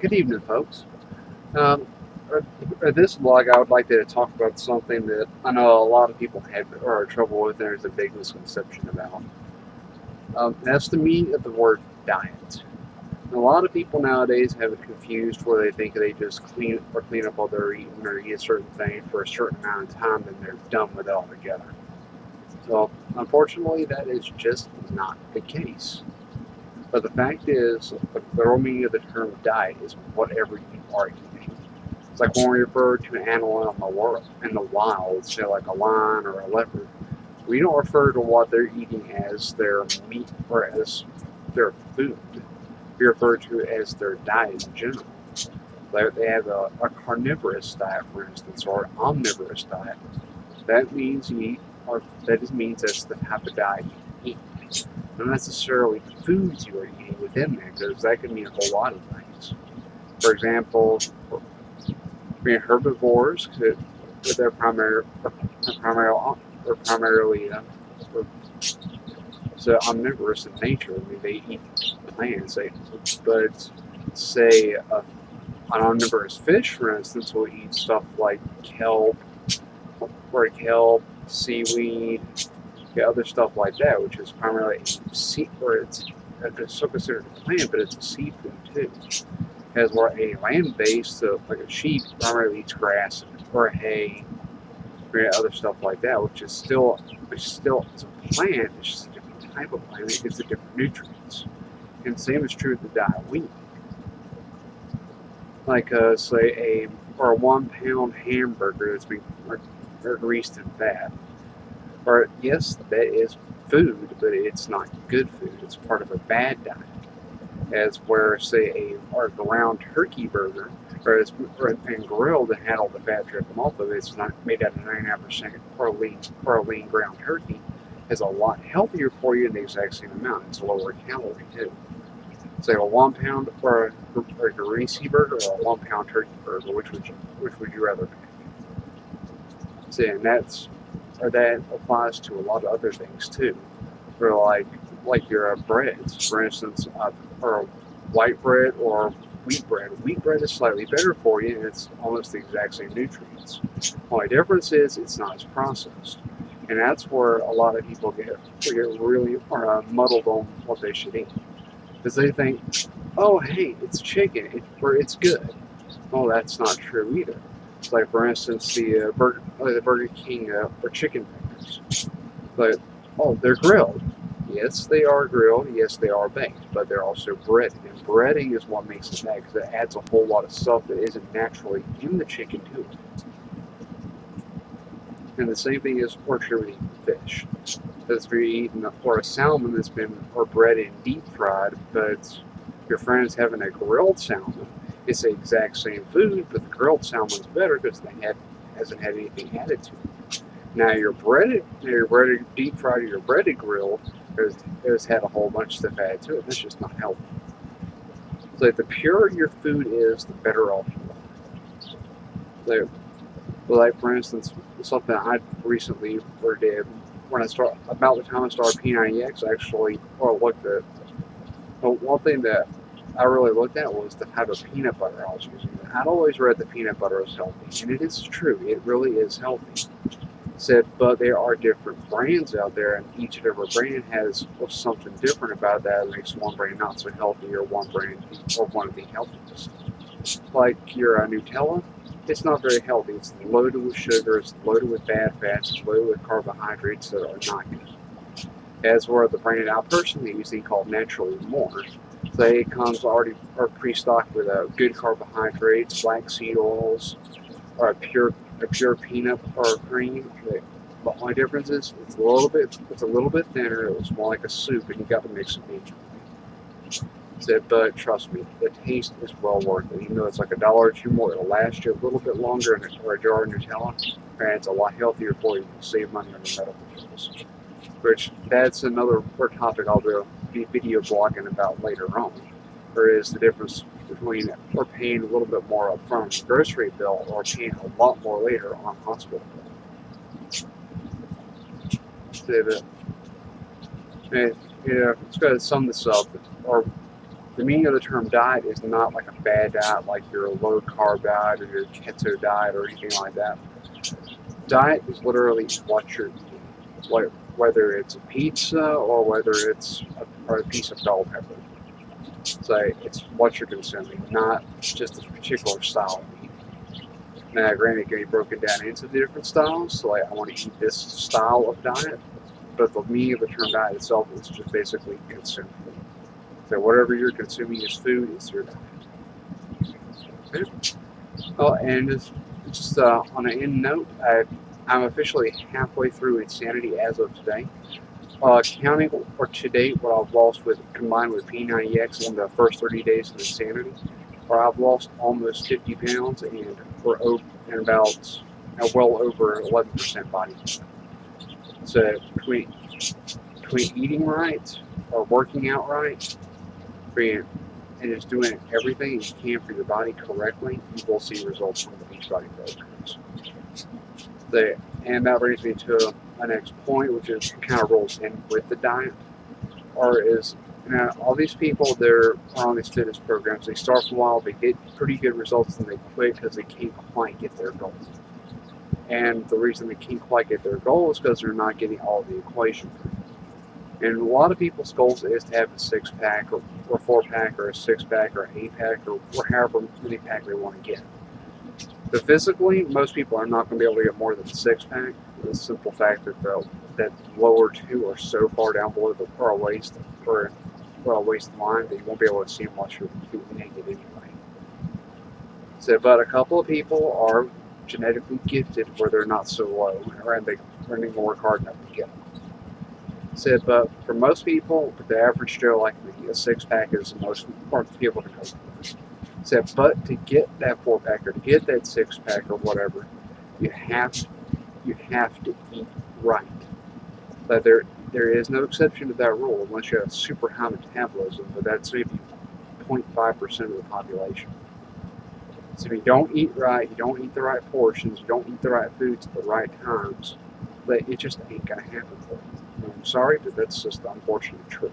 Good evening, folks. Um, this vlog, I would like to talk about something that I know a lot of people have or are trouble with, and there's a big misconception about. That's the meaning of the word diet. A lot of people nowadays have it confused where they think they just clean up all their eating or eat a certain thing for a certain amount of time, then they're done with it altogether. So, unfortunately, that is just not the case. But the fact is, the literal meaning of the term diet is whatever you are eating. It's like when we refer to an animal in the wild, say like a lion or a leopard, we don't refer to what they're eating as their meat or as their food. We refer to it as their diet in general. They have a carnivorous diet, for instance, or an omnivorous diet. That means you eat, or that just means that's the type of diet you eat. Not necessarily the foods you are eating within that, because that could mean a whole lot of things. For example, being herbivores, they're primarily so omnivorous in nature. I mean, they eat plants. But say an omnivorous fish, for instance, will eat stuff like kelp, seaweed, other stuff like that, which is primarily it's still considered a plant, but it's a seafood too. As where a land-based, like a sheep, primarily eats grass or hay, or other stuff like that, which is still it's a plant. It's just a different type of plant. It gives it different nutrients. And the same is true with the diet we eat. Like say a 1 pound hamburger that's been greased in fat. Or yes, that is food, but it's not good food. It's part of a bad diet. As where say a ground turkey burger, or and grilled and had all the fat dripping off of it, it's not made out of 99% or a lean ground turkey, is a lot healthier for you in the exact same amount. It's lower calorie too. Say a 1 pound or a greasy burger or a 1 pound turkey burger, which would you rather pick? See, and that applies to a lot of other things too. For like your breads, for instance, or white bread or wheat bread. Wheat bread is slightly better for you, and it's almost the exact same nutrients. The only difference is it's not as processed, and that's where a lot of people get really muddled on what they should eat, because they think, oh hey, it's chicken, or it's good. Well, that's not true either. It's like, for instance, the Burger King or chicken fingers, but oh, they're grilled. Yes, they are grilled. Yes, they are baked, but they're also breaded. And breading is what makes it bad, because it adds a whole lot of stuff that isn't naturally in the chicken to it. And the same thing is true with eating fish. Because if you're eating or a salmon that's been or breaded and deep fried, but your friend's having a grilled salmon, it's the exact same food, but the grilled salmon's better because it hasn't had anything added to it. Now your breaded deep fried, or your breaded grilled, has had a whole bunch of stuff added to it. That's just not healthy. So the purer your food is, the better off you are. So, like for instance, something I recently did when about the time I started P90X, I actually looked at. But one thing that I really looked at was the type of peanut butter I was using. I'd always read that peanut butter was healthy, and it is true. It really is healthy. But there are different brands out there, and each and every brand has something different about that makes one brand not so healthy, or one of the healthiest. Like your Nutella, it's not very healthy. It's loaded with sugar, it's loaded with bad fats, it's loaded with carbohydrates that are not good. As where the brand I personally use, called Naturally More. So it comes already pre-stocked with good carbohydrates, flaxseed oils, or a pure peanut or cream. The only difference is it's a little bit thinner. It's more like a soup, and you got to mix it in. But trust me, the taste is well worth it. Even though it's like $1 or $2 more, it'll last you a little bit longer. And for a jar of Nutella, and it's a lot healthier for you. You can save money on your medical bills. Which that's another topic I'll be video blogging about later on. There is the difference between paying a little bit more upfront on the grocery bill, or paying a lot more later on hospital bill. So, let's go to sum this up, or the meaning of the term diet is not like a bad diet, like your low carb diet or your keto diet or anything like that. Diet is literally what you're eating, whether it's a pizza or whether it's a piece of bell pepper. So it's what you're consuming, not just a particular style of eating. Now, granted, it can be broken down into the different styles. So, I want to eat this style of diet, but the meaning of the term diet itself is just basically consume food. So, whatever you're consuming as food is your diet. Okay. Oh, and just on an end note, I'm officially halfway through Insanity as of today. Counting or to date what I've lost with combined with P90X in the first 30 days of Insanity, where I've lost almost 50 pounds and about well over 11% body fat. So between eating right or working out right, and just doing everything you can for your body correctly, you will see results from the Beachbody programs. And that brings me to my next point, which is kind of rolls in with the diet, all these people that are on these fitness programs, they start for a while, they get pretty good results, and they quit because they can't quite get their goal. And the reason they can't quite get their goal is because they're not getting all the equation. And a lot of people's goals is to have a 6-pack or 4-pack or a 6-pack or an 8-pack or however many pack they want to get. But physically, most people are not going to be able to get more than a 6-pack. The simple fact that that lower two are so far down below the waist line that you won't be able to see them unless you're naked anyway. So, but a couple of people are genetically gifted where they're not so low, and they can work hard enough to get them. So, but for most people, the average Joe like me, a 6-pack is the most important people to go for. So, but to get that 4-pack or to get that 6-pack or whatever, you have to eat right. But there is no exception to that rule unless you have super high metabolism, but that's maybe 0.5% of the population. So if you don't eat right, you don't eat the right portions, you don't eat the right foods at the right times, but it just ain't gonna happen for you. I'm sorry, but that's just the unfortunate truth.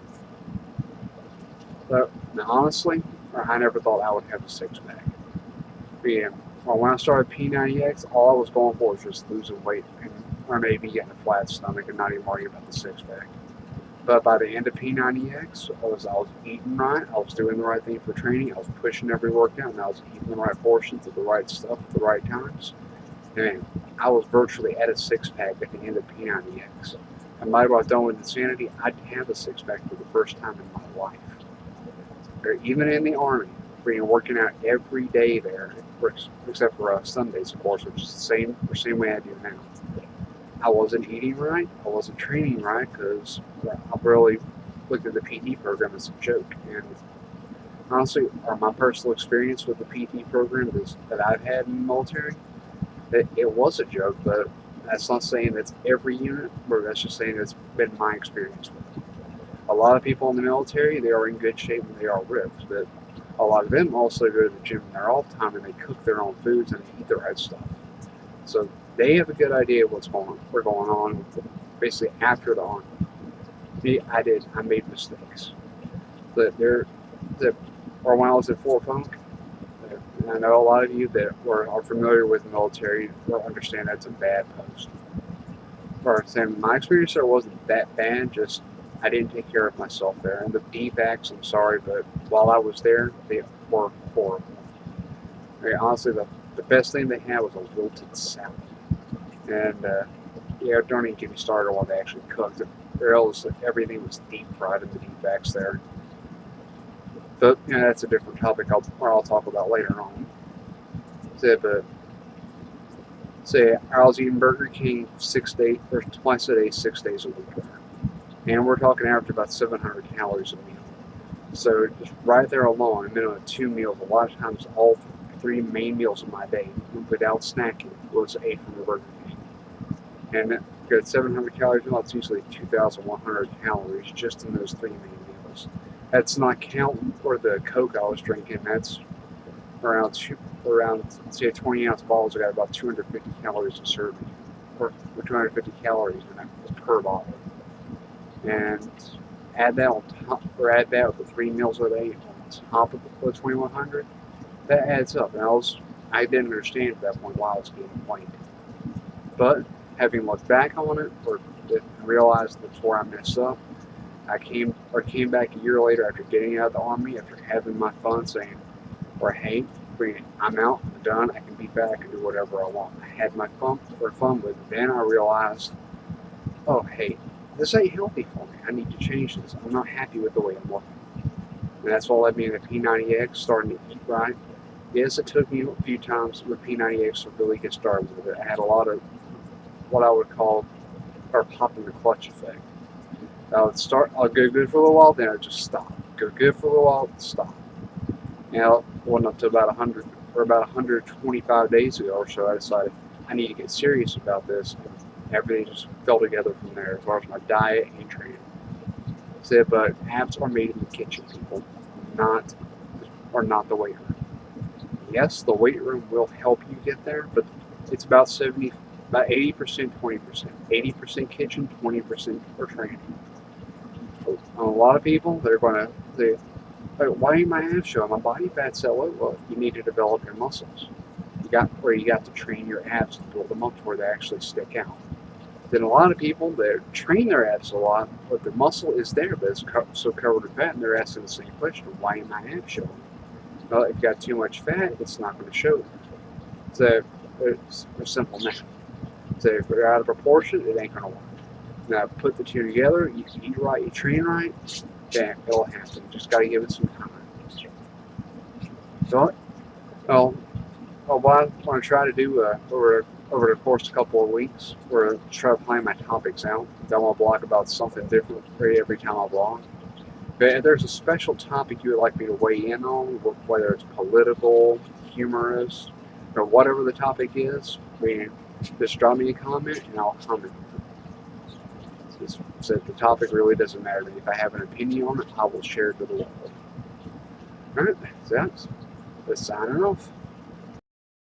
But now, honestly, I never thought I would have a 6-pack. Well, when I started P90X, all I was going for was just losing weight or maybe getting a flat stomach and not even worrying about the 6-pack. But by the end of P90X, I was eating right, I was doing the right thing for training, I was pushing every workout, and I was eating the right portions of the right stuff at the right times. And I was virtually at a 6-pack at the end of P90X. And by the way I was done with Insanity, I'd have a 6-pack for the first time in my life. Or even in the Army, working out every day there, except for Sundays, of course, which is the same way I do now. I wasn't eating right, I wasn't training right, because I really looked at the PT program as a joke. And honestly, my personal experience with the PT program that I've had in the military, it was a joke, but that's not saying that's every unit, but that's just saying it's been my experience with it. A lot of people in the military, they are in good shape and they are ripped, but a lot of them also go to the gym in their off time and they cook their own foods and they eat the right stuff. So they have a good idea of what's going on basically after the Army. I made mistakes. But or when I was at Fort Funk, and I know a lot of you that are familiar with the military will understand that's a bad post. Or saying my experience there wasn't that bad, just I didn't take care of myself there. And the DVACs, I'm sorry, but while I was there, they were horrible. Honestly, the best thing they had was a wilted salad. And don't even get me started on what they actually cooked. Everything was deep fried in the DVACs there. But that's a different topic I'll talk about later on. I was eating Burger King 6 days or twice a day, 6 days a week there. And we're talking average about 700 calories a meal. So just right there alone, a minimum of 2 meals, a lot of times all 3 main meals of my day without snacking was ate from the Burger King. And at 700 calories a meal, it's usually 2,100 calories just in those 3 main meals. That's not counting for the Coke I was drinking. That's around say a 20-ounce bottles. I got about 250 calories a serving, or 250 calories in it per bottle. And add that with the 3 meals a day on top of the 2100, that adds up. And I didn't understand at that point why I was getting blamed. But having looked back on it, or realized before I messed up, I came back a year later after getting out of the Army, after having my fun, saying, or hey, I'm out, I'm done, I can be back and do whatever I want. I had my fun with it. Then I realized, oh hey, this ain't healthy for me. I need to change this. I'm not happy with the way I'm looking. And that's what led me to P90X, starting to eat right. Yes, it took me a few times with P90X to really get started with it. I had a lot of what I would call or popping the clutch effect. I'll go good for a little while, then I'll just stop. Go good for a little while, stop. Now, it wasn't up to about 100 or about 125 days ago or so, I decided I need to get serious about this. And everything just fell together from there as far as my diet and training. But abs are made in the kitchen, people, not the weight room. Yes, the weight room will help you get there, but it's about 80%, 20%. 80% kitchen, 20% for training. A lot of people, they're going to say, why ain't my abs showing? My body fat's that low. Well, you need to develop your muscles. You got to train your abs and build them up to where they actually stick out. Then a lot of people, they train their abs a lot, but the muscle is there, but it's so covered with fat, and they're asking the same question, why ain't my abs showing? Well, if you got too much fat, it's not going to show. So it's simple math. So if they're out of proportion, it ain't going to work. Now, put the two together, you eat right, you train right, then it'll happen. You just got to give it some time. So, what I want to try to do over the course of a couple of weeks, we're try to plan my topics out. I want to blog about something different every time I blog. But if there's a special topic you would like me to weigh in on, whether it's political, humorous, or whatever the topic is, just drop me a comment and I'll comment. So the topic really doesn't matter. If I have an opinion on it, I will share it with the world. Alright, so that's signing off.